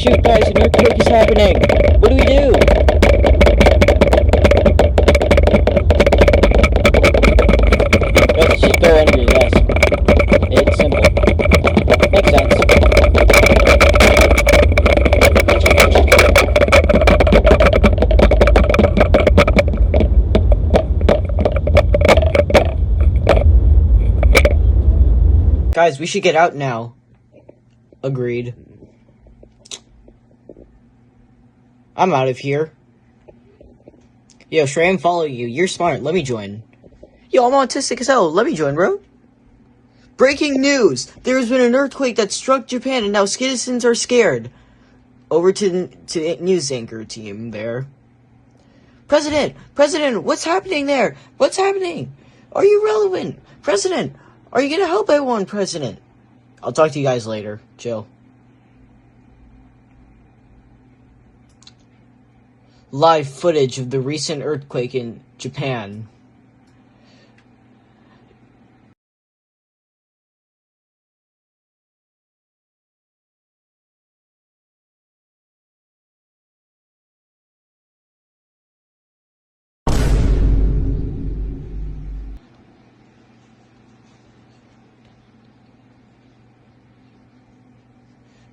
shoot, guys, an earthquake is happening. What do we do? Let's just go under your desk. It's simple. Makes sense. Guys, we should get out now. Agreed. I'm out of here. Yo, Shram, follow you. You're smart. Let me join. Yo, I'm autistic as hell. Let me join, bro. Breaking news! There has been an earthquake that struck Japan and now citizens are scared. Over to the news anchor team there. President, what's happening there? What's happening? Are you relevant? President, are you gonna help everyone, President? I'll talk to you guys later. Chill. Live footage of the recent earthquake in Japan.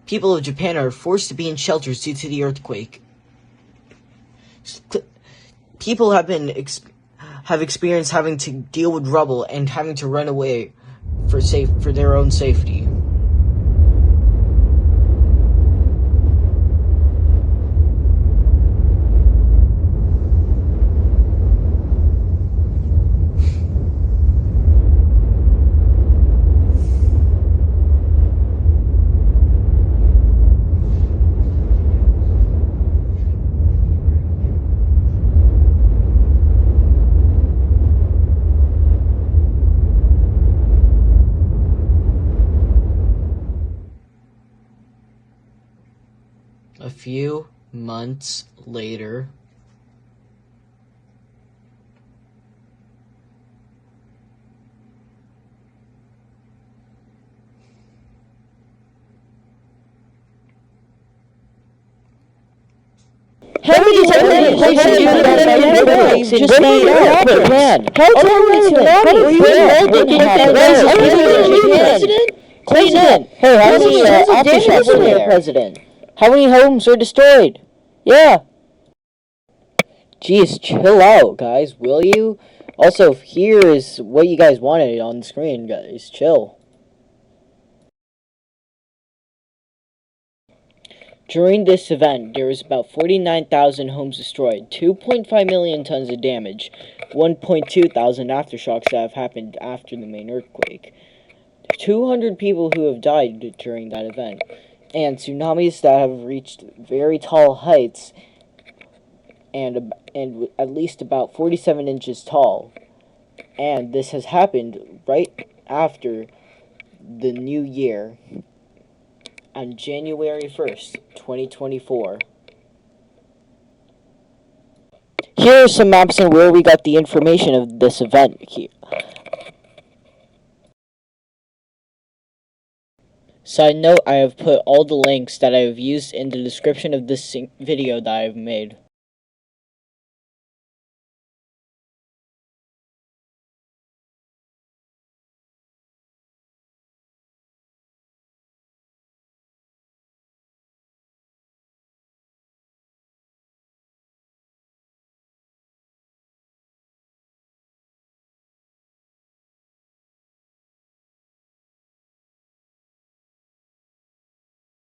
People of Japan are forced to be in shelters due to the earthquake. People have experienced having to deal with rubble and having to run away for their own safety. A few months later, How many places do you have just made up, man? How Clean in. Hey, how many aftershocks were there, President? How many homes were destroyed? Yeah. Jeez, chill out, guys, will you? Also, here is what you guys wanted on the screen, guys. Chill. During this event, there was about 49,000 homes destroyed, 2.5 million tons of damage, 1.2 thousand aftershocks that have happened after the main earthquake, 200 people who have died during that event, and tsunamis that have reached very tall heights and at least about 47 inches tall. And this has happened right after the new year, on January 1st, 2024. Here are some maps and where we got the information of this event here. Side note, I have put all the links that I have used in the description of this video that I have made.